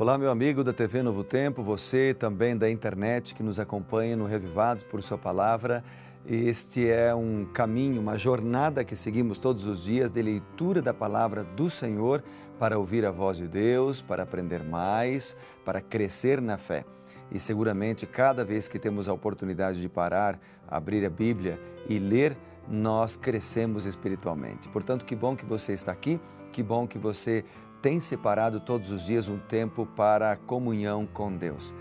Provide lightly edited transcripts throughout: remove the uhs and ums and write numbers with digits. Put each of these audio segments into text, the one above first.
Olá, meu amigo da TV Novo Tempo, você também da internet que nos acompanha no Revivados por Sua Palavra. Este é um caminho, uma jornada que seguimos todos os dias de leitura da Palavra do Senhor para ouvir a voz de Deus, para aprender mais, para crescer na fé. E seguramente cada vez que temos a oportunidade de parar, abrir a Bíblia e ler, nós crescemos espiritualmente. Portanto, que bom que você está aqui, que bom que você tem separado todos os dias um tempo para a comunhão com Deus.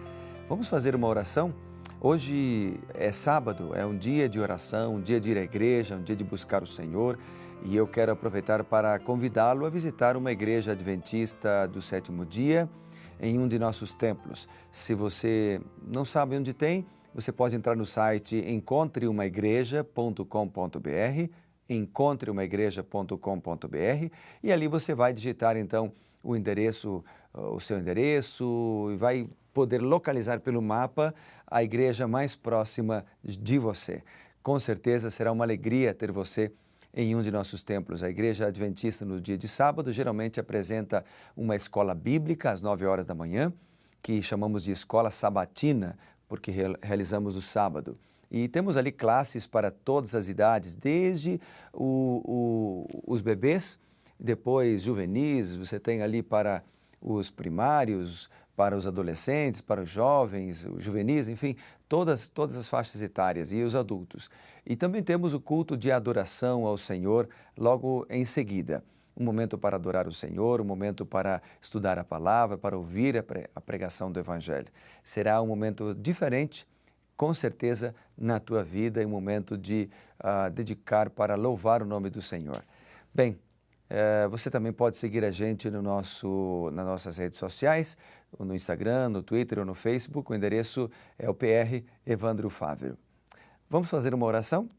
Vamos fazer uma oração? Hoje é sábado, é um dia de oração, um dia de ir à igreja, um dia de buscar o Senhor, e eu quero aproveitar para convidá-lo a visitar uma igreja adventista do sétimo dia em um de nossos templos. Se você não sabe onde tem, você pode entrar no site encontreumaigreja.com.br, encontreumaigreja.com.br, e ali você vai digitar então o seu endereço, e vai poder localizar pelo mapa a igreja mais próxima de você. Com certeza será uma alegria ter você em um de nossos templos. A Igreja Adventista, no dia de sábado, geralmente apresenta uma escola bíblica às 9 horas da manhã, que chamamos de escola sabatina, porque realizamos no sábado. E temos ali classes para todas as idades, desde os bebês, depois juvenis, você tem ali para os primários, para os adolescentes, para os jovens, os juvenis, enfim, todas as faixas etárias e os adultos. E também temos o culto de adoração ao Senhor logo em seguida. Um momento para adorar o Senhor, um momento para estudar a palavra, para ouvir a pregação do Evangelho. Será um momento diferente, com certeza, na tua vida, e um momento de dedicar para louvar o nome do Senhor. Bem, você também pode seguir a gente nas nossas redes sociais, no Instagram, no Twitter ou no Facebook. O endereço é o PR Evandro Fávero. Vamos fazer uma oração?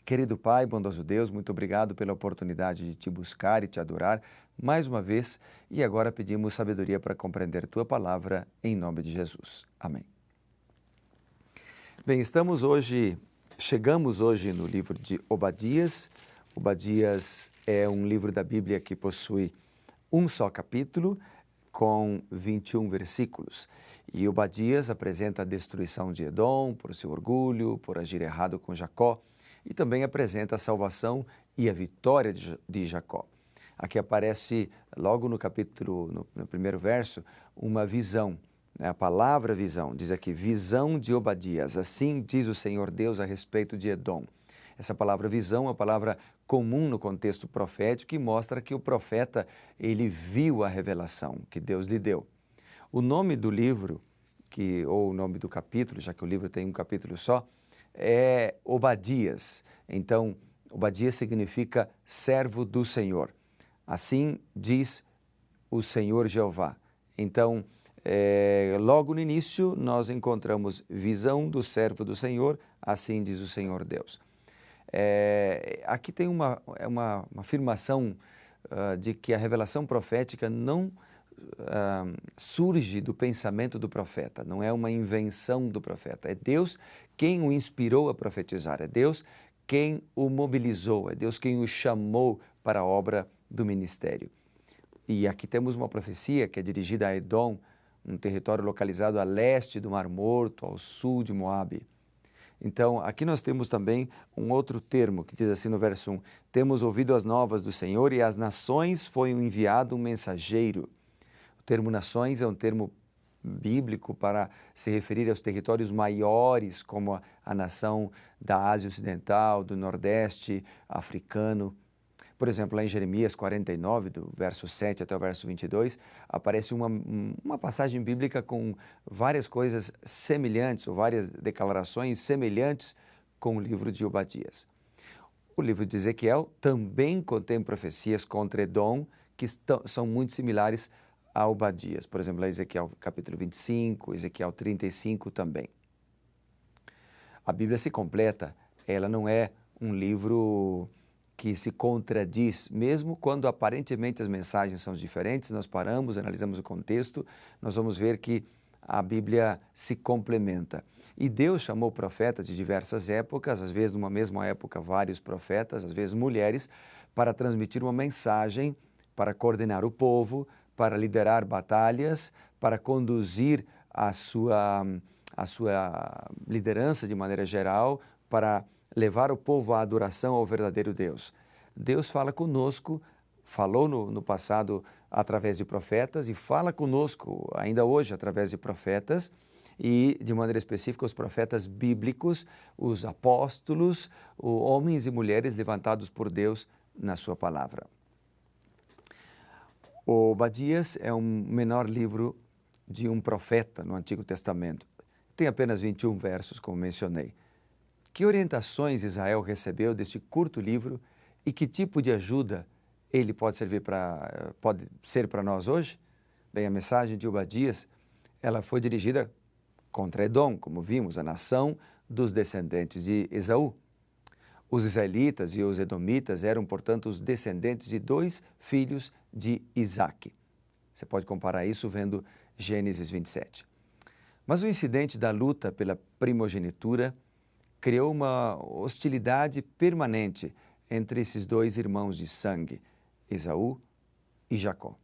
Querido Pai, bondoso Deus, muito obrigado pela oportunidade de te buscar e te adorar mais uma vez, e agora pedimos sabedoria para compreender tua palavra, em nome de Jesus. Amém. Bem, chegamos hoje no livro de Obadias. Obadias é um livro da Bíblia que possui um só capítulo, com 21 versículos. E Obadias apresenta a destruição de Edom por seu orgulho, por agir errado com Jacó, e também apresenta a salvação e a vitória de Jacó. Aqui aparece, logo no capítulo, no primeiro verso, uma visão, né? A palavra visão, diz aqui, visão de Obadias, assim diz o Senhor Deus a respeito de Edom. Essa palavra visão é uma palavra comum no contexto profético que mostra que o profeta, ele viu a revelação que Deus lhe deu. O nome do livro, ou o nome do capítulo, já que o livro tem um capítulo só, é Obadias. Então, Obadias significa servo do Senhor. Assim diz o Senhor Jeová. Então, logo no início, nós encontramos visão do servo do Senhor, assim diz o Senhor Deus. Aqui tem uma afirmação de que a revelação profética não surge do pensamento do profeta, não é uma invenção do profeta, é Deus quem o inspirou a profetizar, é Deus quem o mobilizou, é Deus quem o chamou para a obra do ministério. E aqui temos uma profecia que é dirigida a Edom, um território localizado a leste do Mar Morto, ao sul de Moabe. Então, aqui nós temos também um outro termo que diz assim no verso 1, temos ouvido as novas do Senhor e às nações foi enviado um mensageiro. O termo nações é um termo bíblico para se referir aos territórios maiores, como a nação da Ásia Ocidental, do Nordeste africano. Por exemplo, lá em Jeremias 49, do verso 7 até o verso 22, aparece uma passagem bíblica com várias coisas semelhantes, ou várias declarações semelhantes com o livro de Obadias. O livro de Ezequiel também contém profecias contra Edom, que são muito similares a Obadias. Por exemplo, lá Ezequiel capítulo 25, Ezequiel 35 também. A Bíblia se completa, ela não é um livro que se contradiz, mesmo quando aparentemente as mensagens são diferentes, nós paramos, analisamos o contexto, nós vamos ver que a Bíblia se complementa. E Deus chamou profetas de diversas épocas, às vezes numa mesma época vários profetas, às vezes mulheres, para transmitir uma mensagem, para coordenar o povo, para liderar batalhas, para conduzir a sua liderança de maneira geral, para levar o povo à adoração ao verdadeiro Deus. Deus fala conosco, falou no passado através de profetas e fala conosco ainda hoje através de profetas e, de maneira específica, os profetas bíblicos, os apóstolos, homens e mulheres levantados por Deus na sua palavra. O Obadias é um menor livro de um profeta no Antigo Testamento. Tem apenas 21 versos, como mencionei. Que orientações Israel recebeu deste curto livro e que tipo de ajuda ele pode ser para nós hoje? Bem, a mensagem de Obadias, ela foi dirigida contra Edom, como vimos, a nação dos descendentes de Esaú. Os israelitas e os edomitas eram, portanto, os descendentes de 2 filhos de Isaque. Você pode comparar isso vendo Gênesis 27. Mas o incidente da luta pela primogenitura criou uma hostilidade permanente entre esses 2 irmãos de sangue, Esaú e Jacó.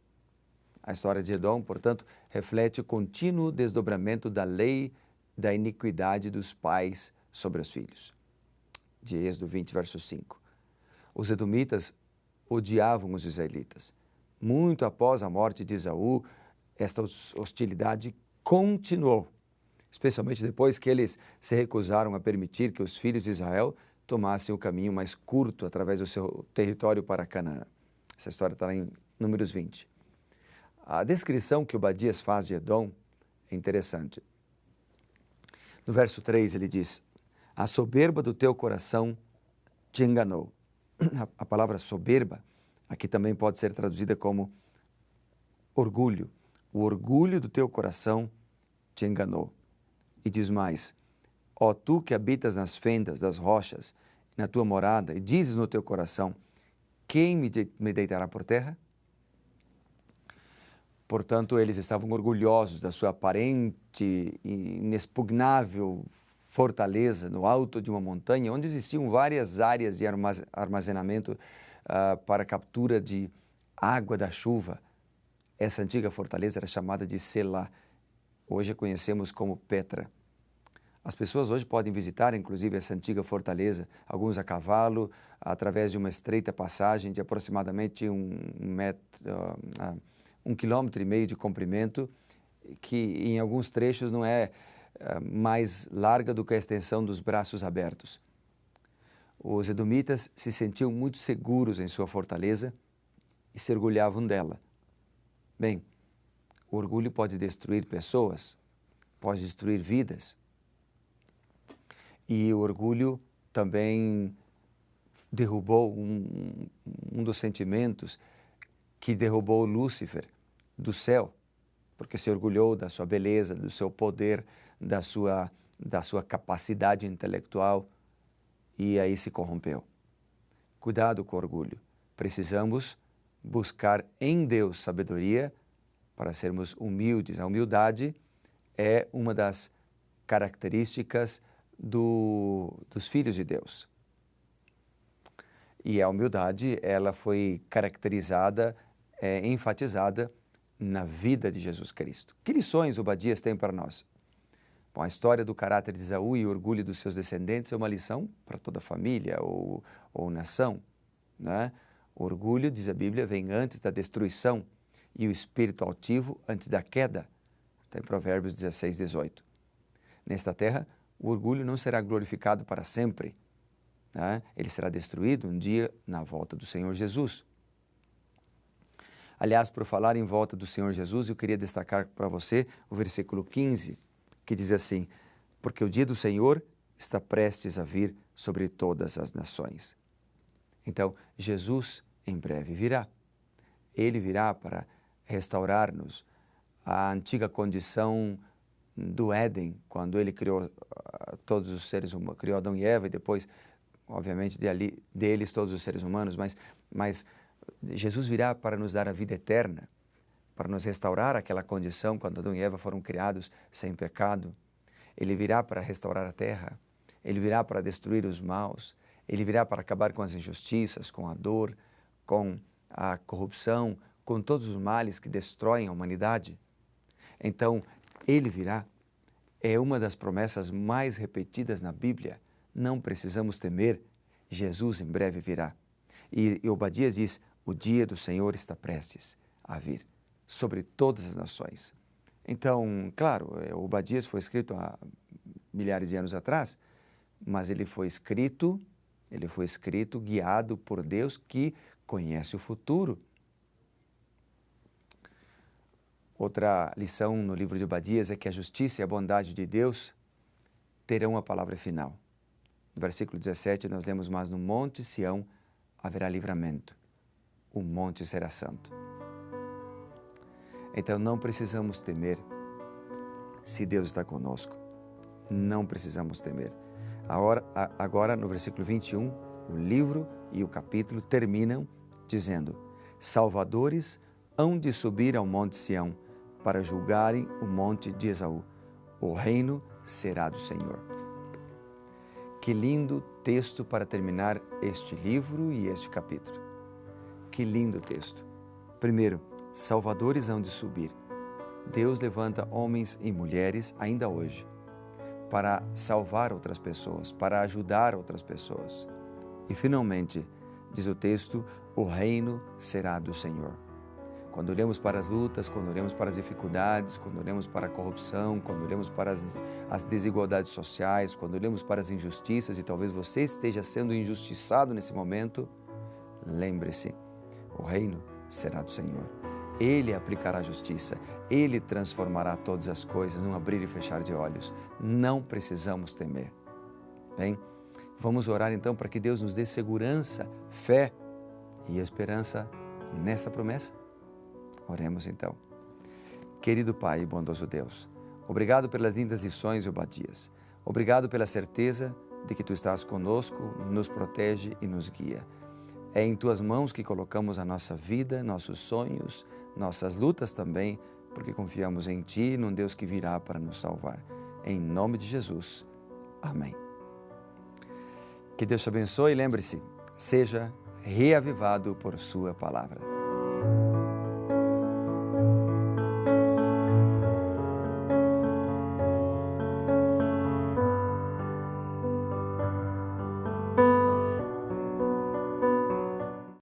A história de Edom, portanto, reflete o contínuo desdobramento da lei da iniquidade dos pais sobre os filhos. De Êxodo 20, verso 5. Os edomitas odiavam os israelitas. Muito após a morte de Esaú, esta hostilidade continuou, especialmente depois que eles se recusaram a permitir que os filhos de Israel tomassem o caminho mais curto através do seu território para Canaã. Essa história está lá em Números 20. A descrição que Obadias faz de Edom é interessante. No verso 3 ele diz: a soberba do teu coração te enganou. A palavra soberba aqui também pode ser traduzida como orgulho. O orgulho do teu coração te enganou. E diz mais: ó tu que habitas nas fendas das rochas, na tua morada, e dizes no teu coração: quem me deitará por terra? Portanto, eles estavam orgulhosos da sua aparente e inexpugnável fortaleza no alto de uma montanha, onde existiam várias áreas de armazenamento para captura de água da chuva. Essa antiga fortaleza era chamada de Selá. Hoje a conhecemos como Petra. As pessoas hoje podem visitar, inclusive, essa antiga fortaleza, alguns a cavalo, através de uma estreita passagem de aproximadamente 1,5 km de comprimento, que em alguns trechos não é mais larga do que a extensão dos braços abertos. Os edomitas se sentiam muito seguros em sua fortaleza e se orgulhavam dela. Bem, o orgulho pode destruir pessoas, pode destruir vidas. E o orgulho também derrubou um dos sentimentos que derrubou Lúcifer do céu, porque se orgulhou da sua beleza, do seu poder, da sua capacidade intelectual e aí se corrompeu. Cuidado com o orgulho. Precisamos buscar em Deus sabedoria para sermos humildes. A humildade é uma das características dos filhos de Deus. E a humildade, ela foi caracterizada, enfatizada na vida de Jesus Cristo. Que lições Obadias tem para nós? Bom, a história do caráter de Esaú e o orgulho dos seus descendentes é uma lição para toda a família ou nação, né? O orgulho, diz a Bíblia, vem antes da destruição e o espírito altivo antes da queda. Está em Provérbios 16, 18. Nesta terra, o orgulho não será glorificado para sempre, né? Ele será destruído um dia na volta do Senhor Jesus. Aliás, por falar em volta do Senhor Jesus, eu queria destacar para você o versículo 15, que diz assim: porque o dia do Senhor está prestes a vir sobre todas as nações. Então, Jesus em breve virá. Ele virá para restaurar-nos a antiga condição do Éden, quando ele criou todos os seres humanos, criou Adão e Eva e depois, obviamente, deles todos os seres humanos, mas Jesus virá para nos dar a vida eterna, para nos restaurar aquela condição quando Adão e Eva foram criados sem pecado. Ele virá para restaurar a terra, ele virá para destruir os maus, ele virá para acabar com as injustiças, com a dor, com a corrupção, com todos os males que destroem a humanidade. Então, ele virá. É uma das promessas mais repetidas na Bíblia. Não precisamos temer, Jesus em breve virá. E Obadias diz, o dia do Senhor está prestes a vir sobre todas as nações. Então, claro, Obadias foi escrito há milhares de anos atrás, mas ele foi escrito guiado por Deus que conhece o futuro. Outra lição no livro de Obadias é que a justiça e a bondade de Deus terão a palavra final. No versículo 17 nós lemos, mas no monte Sião haverá livramento, o monte será santo. Então não precisamos temer se Deus está conosco. Não precisamos temer. Agora, no versículo 21, o livro e o capítulo terminam dizendo, salvadores hão de subir ao monte Sião para julgarem o monte de Esaú. O reino será do Senhor. Que lindo texto para terminar este livro e este capítulo. Que lindo texto. Primeiro, salvadores hão de subir. Deus levanta homens e mulheres ainda hoje para salvar outras pessoas, para ajudar outras pessoas. E finalmente, diz o texto, o reino será do Senhor. Quando olhamos para as lutas, quando olhamos para as dificuldades, quando olhamos para a corrupção, quando olhamos para as desigualdades sociais, quando olhamos para as injustiças, e talvez você esteja sendo injustiçado nesse momento, lembre-se, o reino será do Senhor. Ele aplicará a justiça, Ele transformará todas as coisas num abrir e fechar de olhos. Não precisamos temer. Bem, vamos orar então para que Deus nos dê segurança, fé e esperança nessa promessa? Oremos então. Querido Pai e bondoso Deus, obrigado pelas lindas lições e Obadias. Obrigado pela certeza de que Tu estás conosco, nos protege e nos guia. É em Tuas mãos que colocamos a nossa vida, nossos sonhos, nossas lutas também, porque confiamos em Ti, num Deus que virá para nos salvar. Em nome de Jesus. Amém. Que Deus te abençoe e lembre-se, seja reavivado por Sua palavra.